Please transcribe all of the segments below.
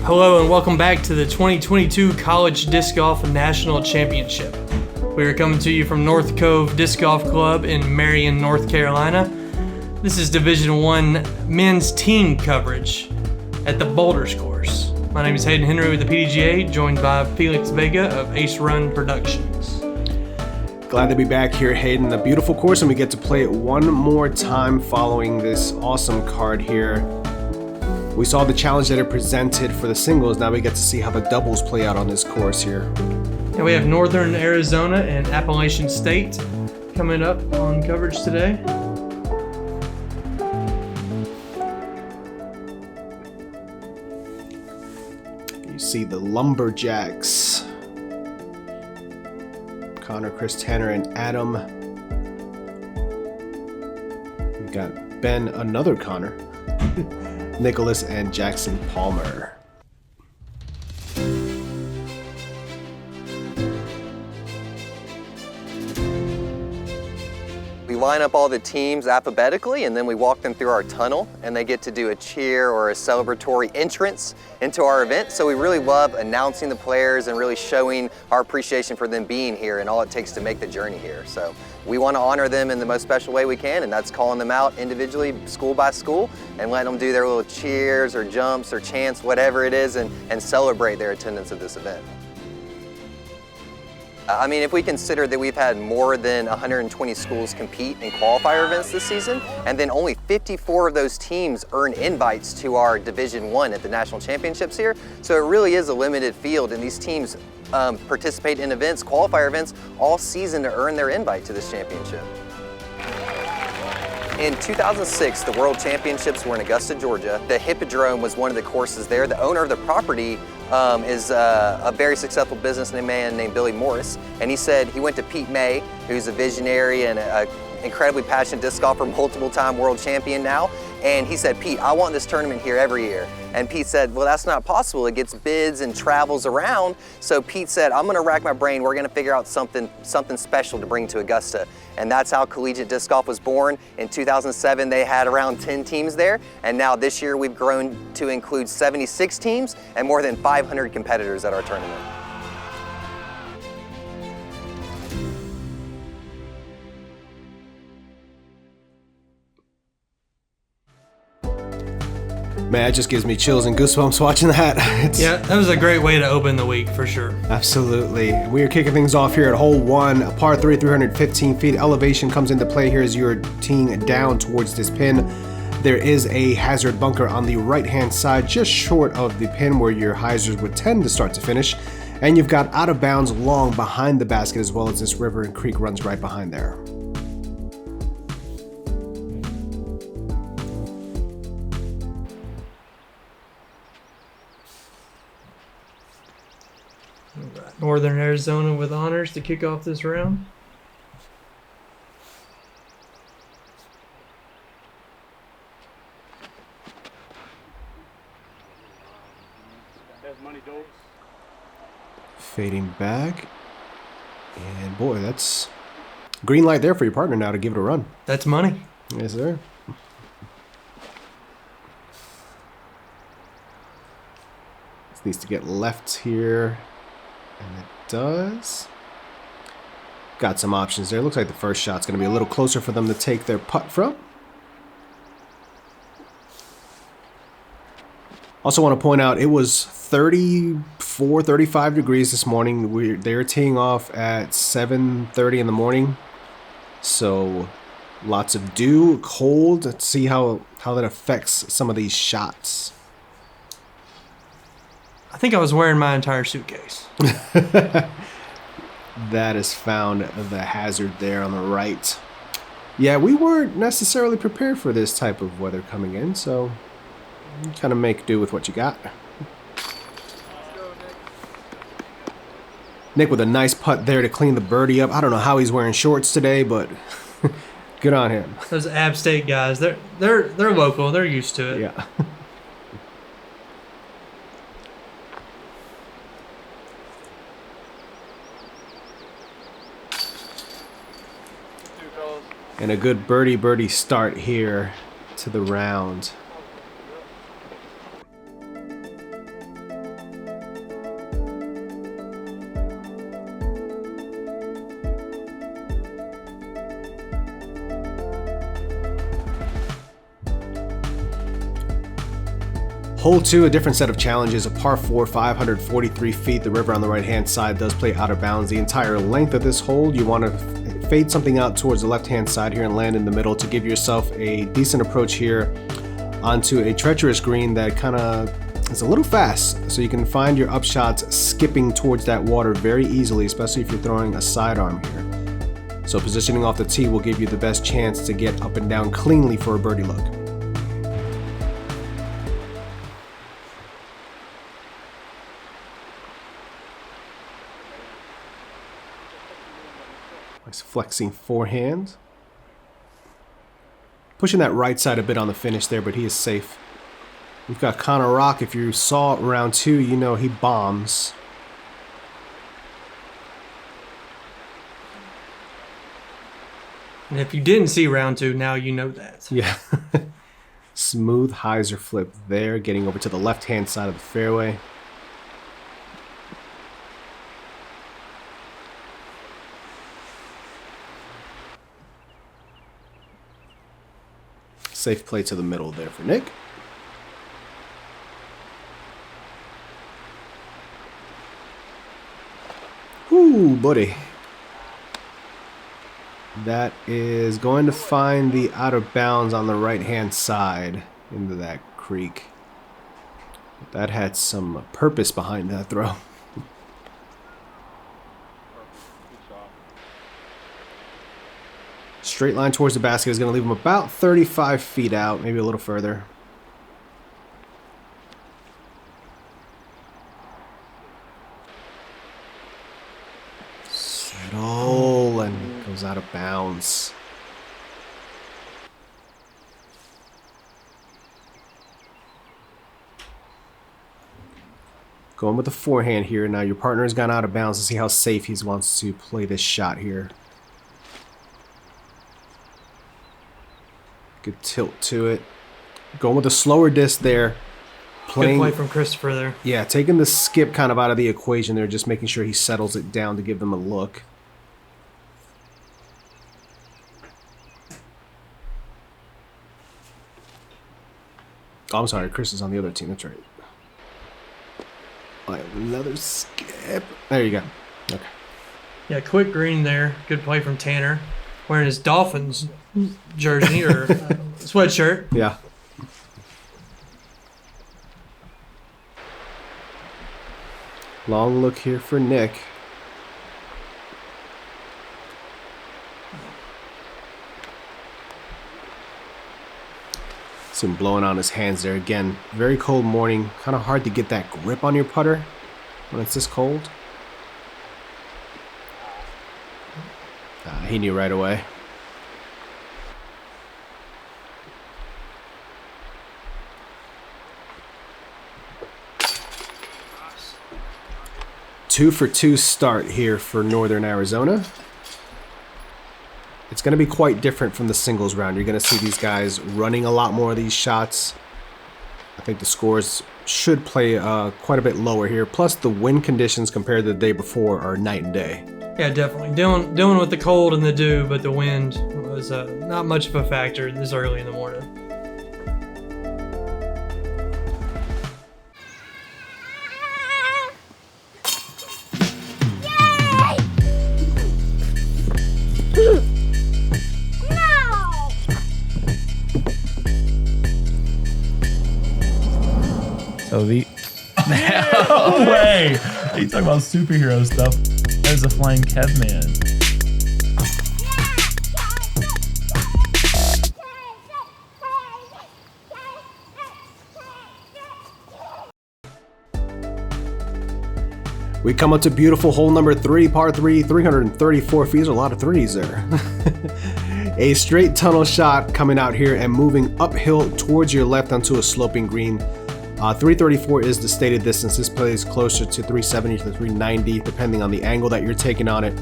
Hello and welcome back to the 2022 College Disc Golf National Championship. We are coming to you from North Cove Disc Golf Club in Marion, North Carolina. This is Division I men's team coverage at the Boulders course. My name is Hayden with the PDGA, joined by Felix Vega of Ace Run Productions. Glad to be back here, Hayden. A beautiful course, and we get to play it one more time following this awesome card here. We saw the challenge that it presented for the singles. Now we get to see how the doubles play out on this course here. And we have Northern Arizona and Appalachian State coming up on coverage today. You see the Lumberjacks. Connor, Chris Tanner, and Adam. We got Ben, another Connor. Nicholas and Jackson Palmer. We line up all the teams alphabetically, and then we walk them through our tunnel, and they get to do a cheer or a celebratory entrance into our event. So we really love announcing the players and really showing our appreciation for them being here and all it takes to make the journey here. So we want to honor them in the most special way we can, and that's calling them out individually, school by school, and letting them do their little cheers or jumps or chants, whatever it is, and celebrate their attendance at this event. I mean, if we consider that we've had more than 120 schools compete in qualifier events this season, and then only 54 of those teams earn invites to our Division I at the National Championships here, so it really is a limited field, and these teams participate in events, qualifier events, all season to earn their invite to this championship. In 2006, the World Championships were in Augusta, Georgia. The Hippodrome was one of the courses there. The owner of the property is a very successful businessman named Billy Morris, and he said he went to Pete May, who's a visionary and an incredibly passionate disc golfer, multiple-time world champion now, and he said, "Pete, I want this tournament here every year." And Pete said, "Well, that's not possible. It gets bids and travels around." So Pete said, "I'm gonna rack my brain. We're gonna figure out something special to bring to Augusta." And that's how collegiate disc golf was born. In 2007, they had around 10 teams there. And now this year, we've grown to include 76 teams and more than 500 competitors at our tournament. Man, it just gives me chills and goosebumps watching that. Yeah, that was a great way to open the week for sure. Absolutely. We are kicking things off here at hole 1, a par 3, 315 feet. Elevation comes into play here as you're teeing down towards this pin. There is a hazard bunker on the right-hand side, just short of the pin where your hyzers would tend to start to finish. And you've got out of bounds long behind the basket, as well as this river and creek runs right behind there. Northern Arizona with honors to kick off this round. Fading back. And boy, that's green light there for your partner now to give it a run. That's money. Yes, sir. This needs to get left here. And it does. Got some options there. Looks like the first shot's going to be a little closer for them to take their putt from. Also want to point out it was 34, 35 degrees this morning. They're teeing off at 7:30 in the morning. So lots of dew, cold. Let's see how that affects some of these shots. I think I was wearing my entire suitcase. That is found the hazard there on the right. Yeah, we weren't necessarily prepared for this type of weather coming in, so you kind of make do with what you got. Nick with a nice putt there to clean the birdie up. I don't know how he's wearing shorts today, but good on him. Those App State guys, they're local. They're used to it. Yeah. And a good birdie start here to the round. Hole 2, a different set of challenges. A par 4, 543 feet. The river on the right-hand side does play out of bounds the entire length of this hole. You want to fade something out towards the left-hand side here and land in the middle to give yourself a decent approach here onto a treacherous green that kind of is a little fast. So you can find your upshots skipping towards that water very easily, especially if you're throwing a sidearm here. So positioning off the tee will give you the best chance to get up and down cleanly for a birdie look. Nice flexing forehand. Pushing that right side a bit on the finish there, but he is safe. We've got Connor Rock. If you saw round 2, you know he bombs. And if you didn't see round 2, now you know that. Yeah. Smooth hyzer flip there, getting over to the left-hand side of the fairway. Safe play to the middle there for Nick. Ooh, buddy. That is going to find the out of bounds on the right-hand side into that creek. That had some purpose behind that throw. Straight line towards the basket is going to leave him about 35 feet out, maybe a little further. Settle, and goes out of bounds. Going with the forehand here. Now your partner has gone out of bounds. Let's see how safe he wants to play this shot here. Good tilt to it. Going with a slower disc there. Good play from Christopher there. Yeah, taking the skip kind of out of the equation there, just making sure he settles it down to give them a look. Oh, I'm sorry, Chris is on the other team. That's right. All right, another skip. There you go. Okay. Yeah, quick green there. Good play from Tanner. Wearing his Dolphins jersey or sweatshirt. Yeah. Long look here for Nick. See him blowing on his hands there again. Very cold morning. Kind of hard to get that grip on your putter when it's this cold. He knew right away. Two for two start here for Northern Arizona. It's going to be quite different from the singles round. You're going to see these guys running a lot more of these shots. I think the scores should play quite a bit lower here. Plus the wind conditions compared to the day before are night and day. Yeah, definitely. Dealing with the cold and the dew, but the wind was not much of a factor this early in the morning. So no way! You talking about superhero stuff? There's a flying Kev man. We come up to beautiful hole number 3, par 3, 334 feet. There's a lot of threes there. A straight tunnel shot coming out here and moving uphill towards your left onto a sloping green. 334 is the stated distance. This plays closer to 370 to 390, depending on the angle that you're taking on it.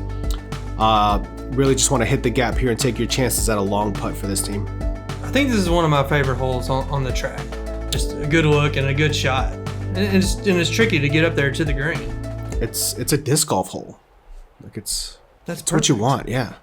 Really just want to hit the gap here and take your chances at a long putt for this team. I think this is one of my favorite holes on the track. Just a good look and a good shot. And it's tricky to get up there to the green. It's a disc golf hole. Like it's That's what you want, yeah.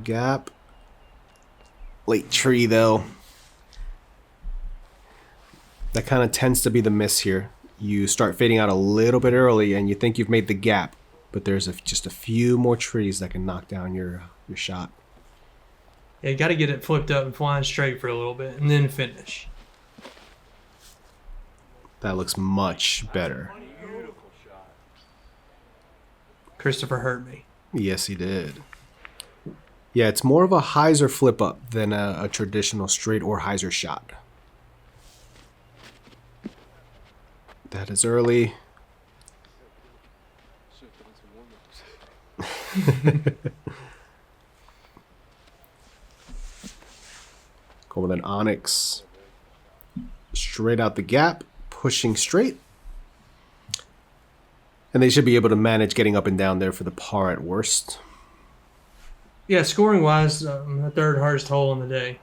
gap. Late tree, though. That kind of tends to be the miss here. You start fading out a little bit early, and you think you've made the gap, but there's just a few more trees that can knock down your shot. Yeah, you got to get it flipped up and flying straight for a little bit, and then finish. That looks much better. Christopher hurt me. Yes, he did. Yeah, it's more of a hyzer flip up than a traditional straight or hyzer shot. That is early. Go with an onyx. Straight out the gap, pushing straight. And they should be able to manage getting up and down there for the par at worst. Yeah, scoring-wise, the third hardest hole in the day.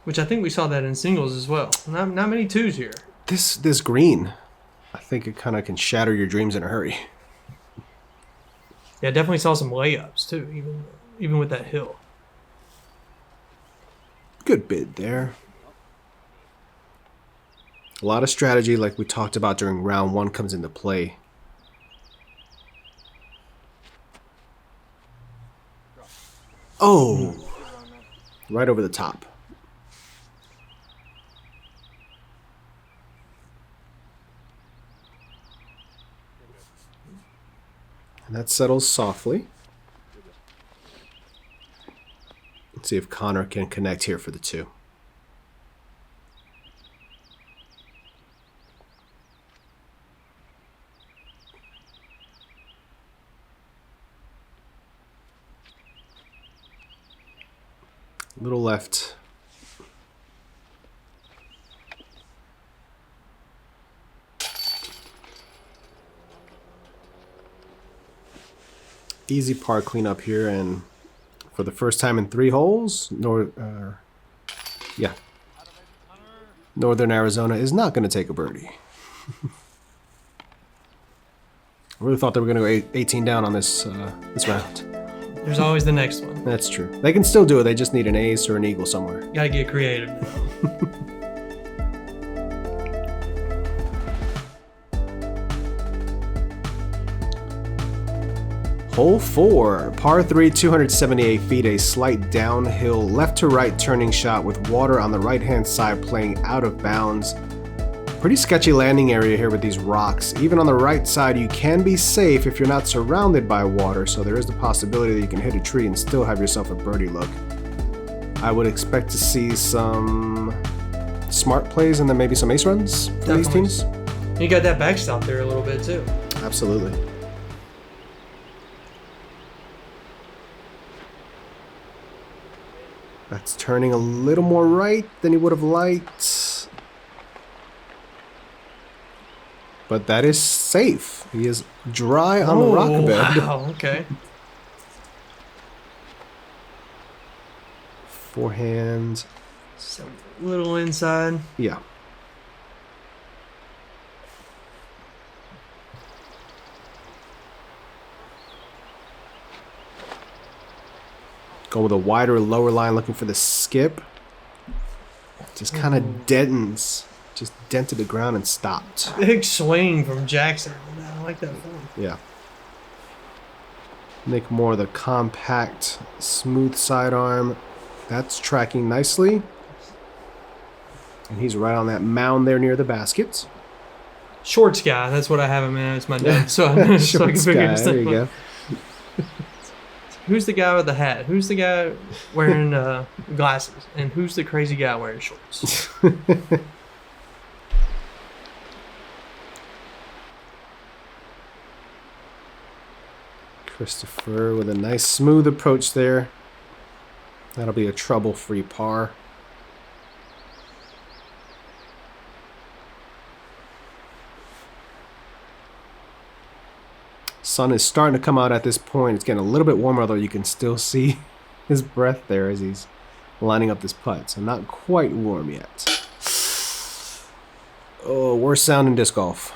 Which I think we saw that in singles as well. Not many twos here. This green, I think it kind of can shatter your dreams in a hurry. Yeah, definitely saw some layups too, even with that hill. Good bid there. A lot of strategy, like we talked about during round one, comes into play. Oh, right over the top. And that settles softly. Let's see if Connor can connect here for the two. Little left. Easy par cleanup here, and for the first time in 3 holes, Northern Arizona is not going to take a birdie. I really thought they were going to go 18 down on this round. There's always the next one. That's true. They can still do it. They just need an ace or an eagle somewhere. Gotta get creative. Hole 4, par 3, 278 feet, a slight downhill left to right turning shot with water on the right hand side playing out of bounds. Pretty sketchy landing area here with these rocks. Even on the right side, you can be safe if you're not surrounded by water, so there is the possibility that you can hit a tree and still have yourself a birdie look. I would expect to see some smart plays and then maybe some ace runs for these teams. You got that backstop there a little bit too. Absolutely. That's turning a little more right than he would have liked. But that is safe. He is dry on the rock bed. Wow, okay. Forehand. So little inside. Yeah. Go with a wider lower line looking for the skip. Just kind of deadens. Just dented the ground and stopped. Big swing from Jackson. I like that form. Yeah. Make more of the compact, smooth sidearm. That's tracking nicely. And he's right on that mound there near the basket. Shorts guy. That's what I have him in. It's my dad. So I can figure this there you go. Who's the guy with the hat? Who's the guy wearing glasses? And who's the crazy guy wearing shorts? Christopher with a nice smooth approach there. That'll be a trouble-free par. Sun is starting to come out at this point. It's getting a little bit warmer, although you can still see his breath there as he's lining up this putt. So not quite warm yet. Oh, worst sound in disc golf.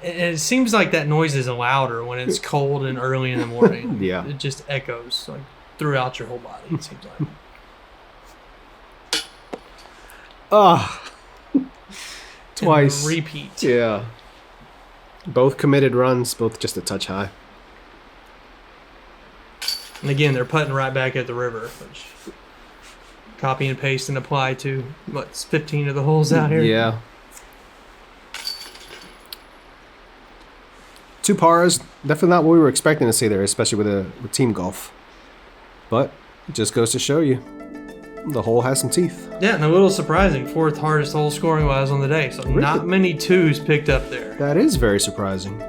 it seems like that noise is louder when it's cold and early in the morning. Yeah. It just echoes like throughout your whole body, it seems like. Ah. Twice. And repeat. Yeah. Both committed runs, both just a touch high. And again, they're putting right back at the river, which copy and paste and apply to, 15 of the holes out here? Yeah. 2 pars, definitely not what we were expecting to see there, especially with team golf. But it just goes to show you, the hole has some teeth. Yeah, and a little surprising. 4th hardest hole scoring-wise on the day, so Really? not many 2s picked up there. That is very surprising.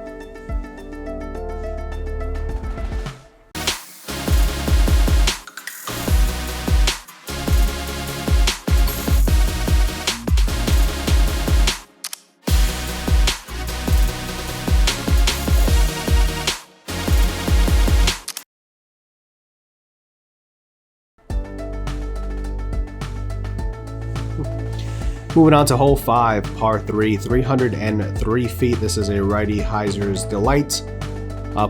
Moving on to hole 5, par 3, 303 feet. This is a righty hyzer's delight.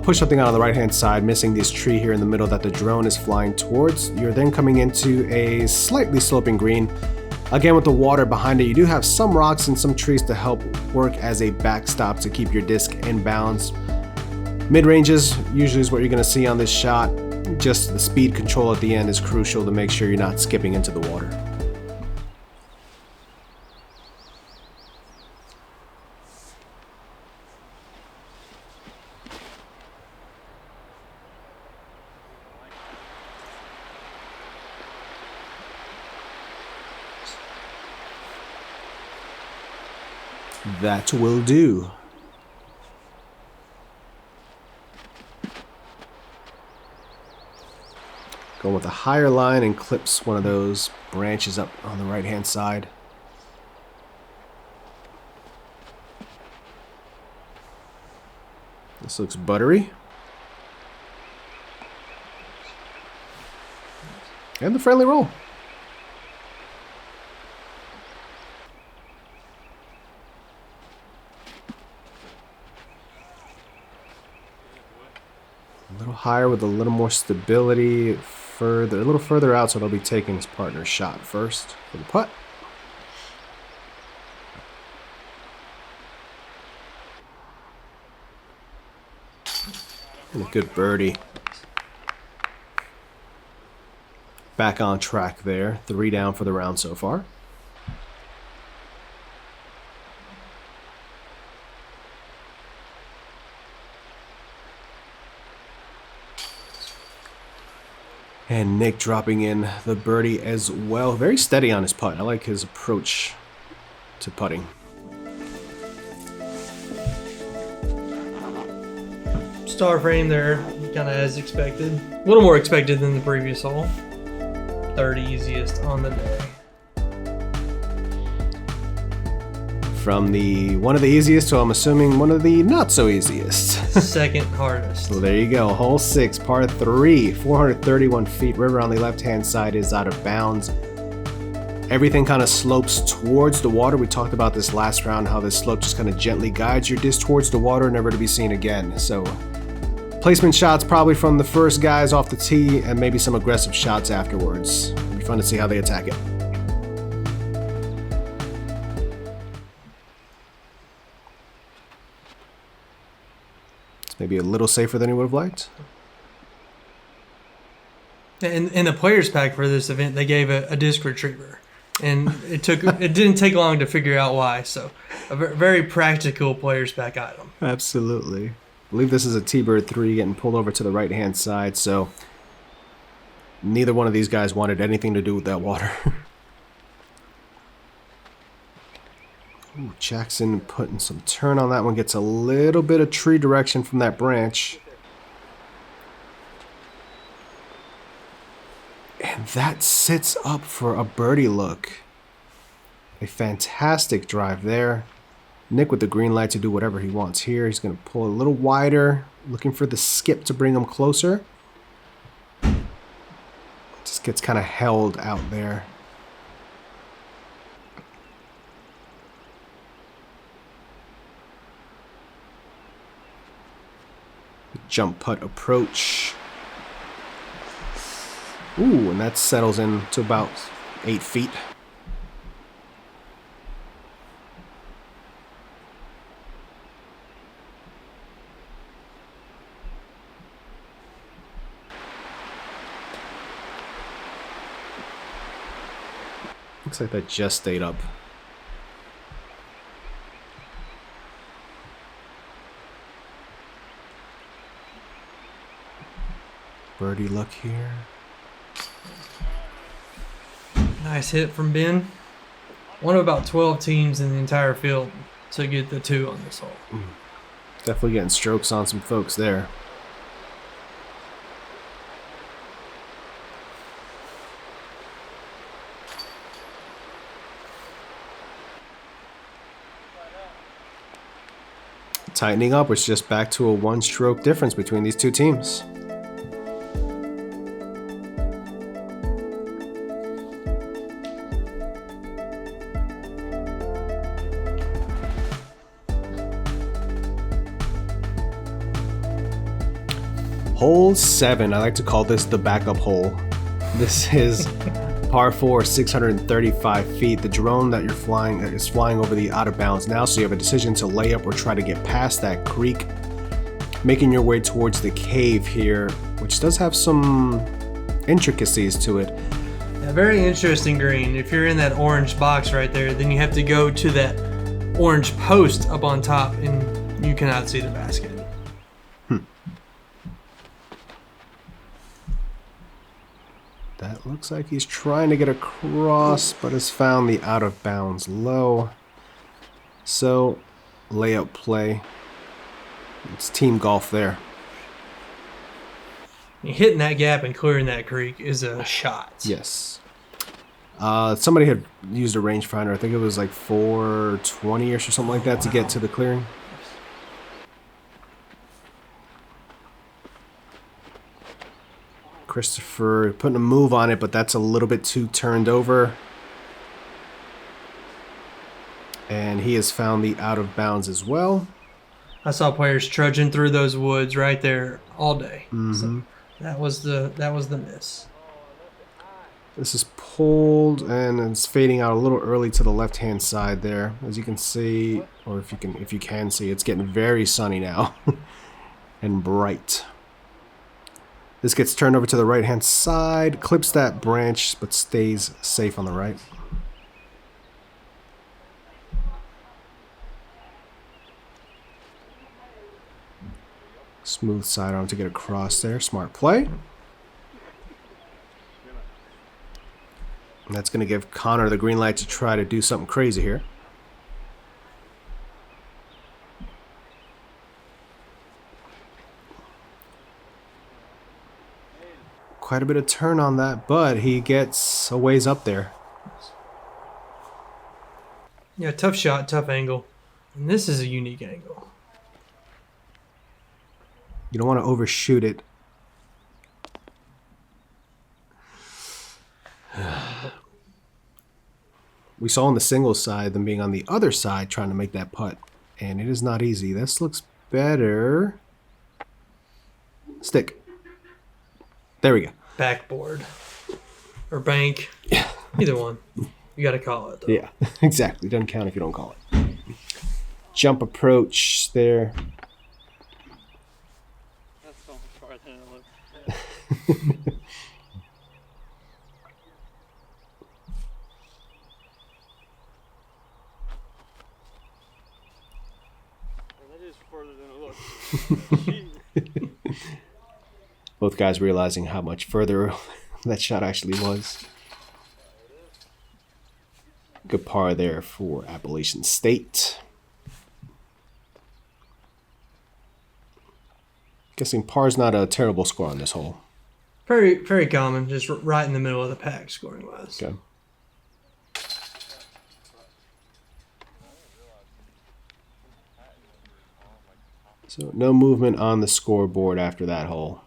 Push something out on the right-hand side, missing this tree here in the middle that the drone is flying towards. You're then coming into a slightly sloping green. Again, with the water behind it, you do have some rocks and some trees to help work as a backstop to keep your disc in bounds. Mid-ranges usually is what you're going to see on this shot. Just the speed control at the end is crucial to make sure you're not skipping into the water. That will do. Going with a higher line and clips one of those branches up on the right hand side. This looks buttery. And the friendly roll. A little higher with a little more stability, a little further out, so they'll be taking his partner's shot first for the putt. And a good birdie. Back on track there. 3 down for the round so far. And Nick dropping in the birdie as well. Very steady on his putt. I like his approach to putting. Star frame there, kind of as expected. A little more expected than the previous hole. 3rd easiest on the day. From the one of the easiest to, I'm assuming, one of the not so easiest. 2nd hardest. So there you go. Hole 6, par 3, 431 feet. River on the left-hand side is out of bounds. Everything kind of slopes towards the water. We talked about this last round, how this slope just kind of gently guides your disc towards the water, never to be seen again. So placement shots probably from the first guys off the tee, and maybe some aggressive shots afterwards. It'll be fun to see how they attack it. Maybe a little safer than he would have liked. In the players pack for this event, they gave a disc retriever, and it didn't take long to figure out why. So, a very practical players pack item. Absolutely. I believe this is a T-Bird 3 getting pulled over to the right-hand side, so neither one of these guys wanted anything to do with that water. Ooh, Jackson putting some turn on that one. Gets a little bit of tree direction from that branch. And that sits up for a birdie look. A fantastic drive there. Nick with the green light to do whatever he wants here. He's going to pull a little wider, looking for the skip to bring him closer. Just gets kind of held out there. Jump putt approach. Ooh, and that settles in to about 8 feet. Looks like that just stayed up. Birdie luck here. Nice hit from Ben. One of about 12 teams in the entire field to get the 2 on this hole. Definitely getting strokes on some folks there. Tightening up, it's just back to a 1-stroke difference between these 2 teams. Hole 7, I like to call this the backup hole. This is par 4, 635 feet. The drone that you're flying is flying over the out of bounds now, so you have a decision to lay up or try to get past that creek, making your way towards the cave here, which does have some intricacies to it. A very interesting green. If you're in that orange box right there, then you have to go to that orange post up on top, and you cannot see the basket. That looks like he's trying to get across, but has found the out of bounds low. So, layup play. It's team golf there. Hitting that gap and clearing that creek is a shot. Yes. Somebody had used a rangefinder. I think it was like 420-ish or something like that to get to the clearing. Christopher putting a move on it, but that's a little bit too turned over. And he has found the out of bounds as well. I saw players trudging through those woods right there all day. Mm-hmm. So that was the miss. This is pulled and it's fading out a little early to the left-hand side there. As you can see, or if you can see, it's getting very sunny now and bright. This gets turned over to the right-hand side, clips that branch, but stays safe on the right. Smooth sidearm to get across there. Smart play. And that's going to give Connor the green light to try to do something crazy here. Quite a bit of turn on that, but he gets a ways up there. Yeah, tough shot, tough angle. And this is a unique angle. You don't want to overshoot it. We saw on the singles side them being on the other side trying to make that putt, and it is not easy. This looks better. Stick. There we go. Backboard. Or bank. Yeah. Either one. You got to call it, though. Yeah, exactly. Doesn't count if you don't call it. Jump approach there. That's so much farther than it looks. That is further than it looks. Both guys realizing how much further that shot actually was. Good par there for Appalachian State. Guessing par's not a terrible score on this hole. Very, very common. Just right in the middle of the pack scoring-wise. Okay. So no movement on the scoreboard after that hole.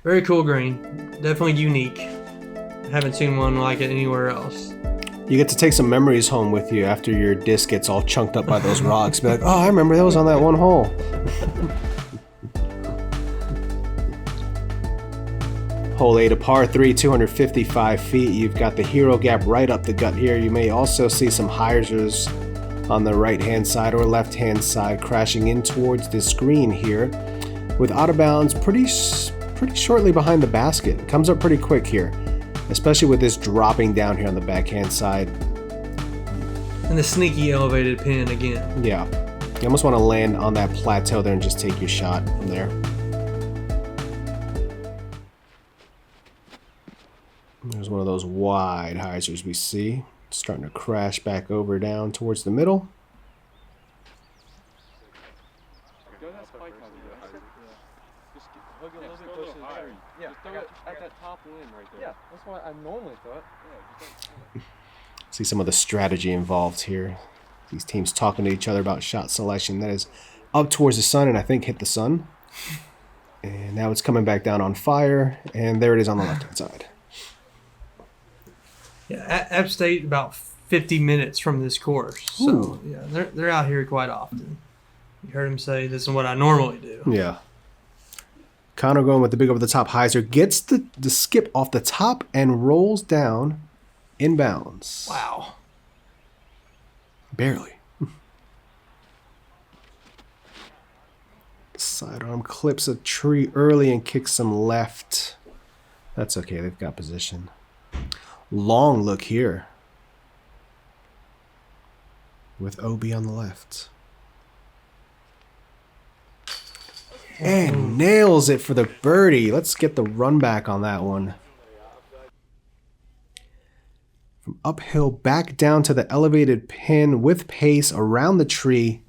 Very cool green. Definitely unique. Haven't seen one like it anywhere else. You get to take some memories home with you after your disc gets all chunked up by those rocks. Be like, oh, I remember that was on that one hole. Hole 8, a par 3, 255 feet. You've got the hero gap right up the gut here. You may also see some hyzers on the right-hand side or left-hand side crashing in towards this green here, with out of bounds pretty shortly behind the basket. It comes up pretty quick here, especially with this dropping down here on the backhand side. And the sneaky elevated pin again. Yeah, you almost want to land on that plateau there and just take your shot from there. There's one of those wide hyzers we see. Starting to crash back over down towards the middle. Yeah, at that top limb right there. Yeah, that's what I normally thought. See some of the strategy involved here. These teams talking to each other about shot selection. That is up towards the sun and I think hit the sun. And now it's coming back down on fire. And there it is on the left-hand side. Yeah, App State about 50 minutes from this course. So, Ooh. yeah, they're out here quite often. You heard him say, this is what I normally do. Yeah. Connor going with the big over-the-top hyzer. Gets the skip off the top and rolls down inbounds. Wow. Barely. Sidearm clips a tree early and kicks some left. That's okay. They've got position. Long look here with OB on the left. And nails it for the birdie. Let's get the run back on that one. From uphill back down to the elevated pin with pace around the tree.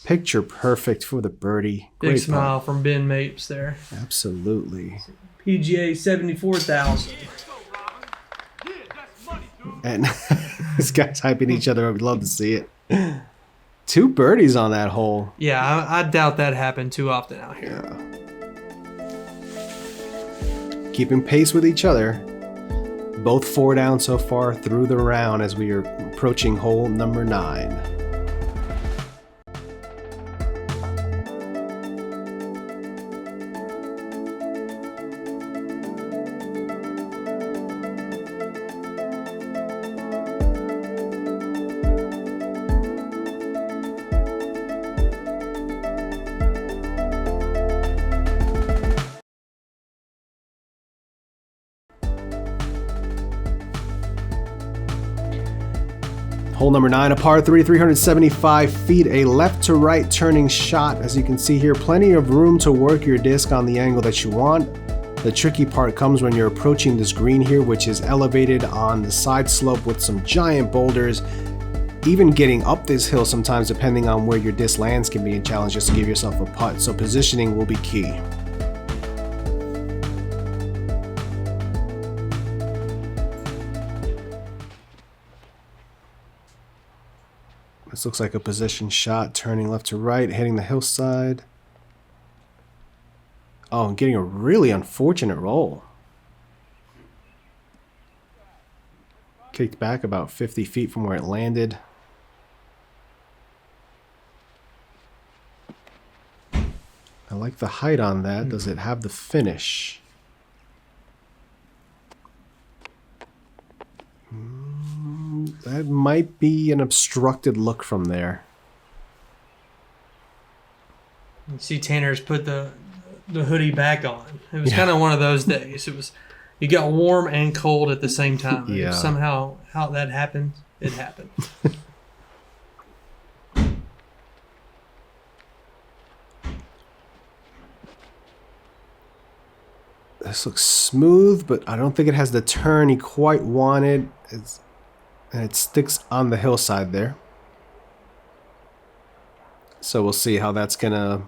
Picture perfect for the birdie. Big Great smile putt. from Ben Mapes there. Absolutely. PGA 74,000. And these guys hyping each other up. We'd love to see it. 2 birdies on that hole. Yeah, I doubt that happened too often out here. Yeah. Keeping pace with each other. Both 4 down so far through the round as we are approaching hole number 9. Hole number 9, a par 3, 375 feet, a left to right turning shot. As you can see here, plenty of room to work your disc on the angle that you want. The tricky part comes when you're approaching this green here, which is elevated on the side slope with some giant boulders. Even getting up this hill sometimes, depending on where your disc lands, can be a challenge just to give yourself a putt. So positioning will be key. This looks like a position shot, turning left to right, hitting the hillside. Oh, and getting a really unfortunate roll. Kicked back about 50 feet from where it landed. I like the height on that. Does it have the finish? That might be an obstructed look from there. You see Tanner's put the hoodie back on. It was kind of one of those days. It was, you got warm and cold at the same time. Yeah. Somehow how that happened, it happened. This looks smooth, but I don't think it has the turn he quite wanted. And it sticks on the hillside there. So we'll see how that's gonna,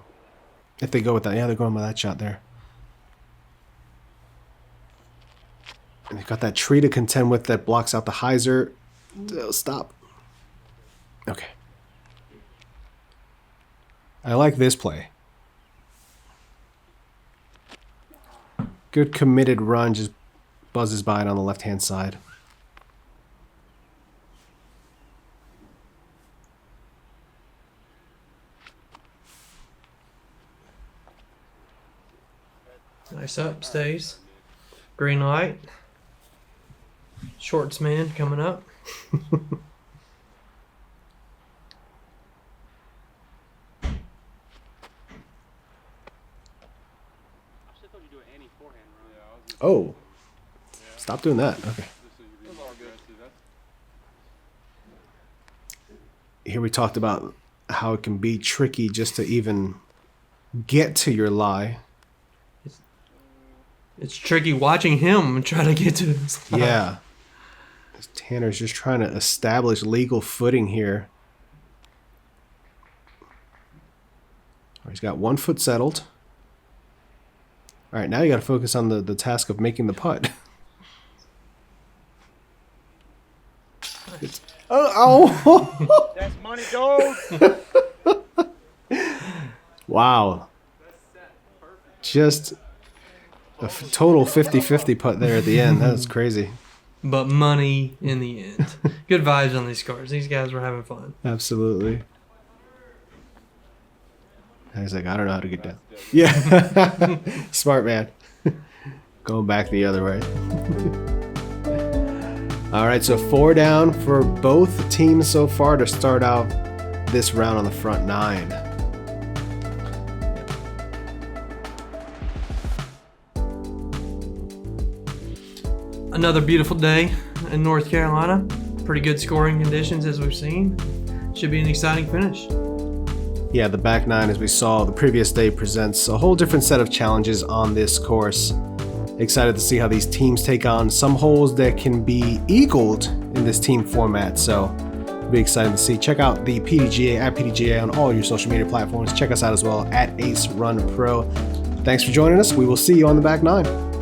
if they go with that. Yeah, they're going with that shot there. And they've got that tree to contend with that blocks out the hyzer. Stop. Okay. I like this play. Good committed run, just buzzes by it on the left-hand side. Nice up, stays. Green light. Shorts man coming up. Oh. Stop doing that. Okay. Here we talked about how it can be tricky just to even get to your lie. It's tricky watching him try to get to his lie. Yeah. Tanner's just trying to establish legal footing here. He's got 1 foot settled. All right, now you got to focus on the task of making the putt. Oh! That's money gold. Wow. Just a total 50-50 putt there at the end. That was crazy. But money in the end. Good vibes on these cars. These guys were having fun. Absolutely. And he's like, I don't know how to get down. Yeah. Smart man. Going back the other way. All right, so 4 down for both teams so far to start out this round on the front 9. Another beautiful day in North Carolina. Pretty good scoring conditions as we've seen. Should be an exciting finish. Yeah, the back 9, as we saw the previous day, presents a whole different set of challenges on this course. Excited to see how these teams take on some holes that can be eagled in this team format. So it'll be exciting to see. Check out the PDGA at PDGA on all your social media platforms. Check us out as well at Ace Run Pro. Thanks for joining us. We will see you on the back 9.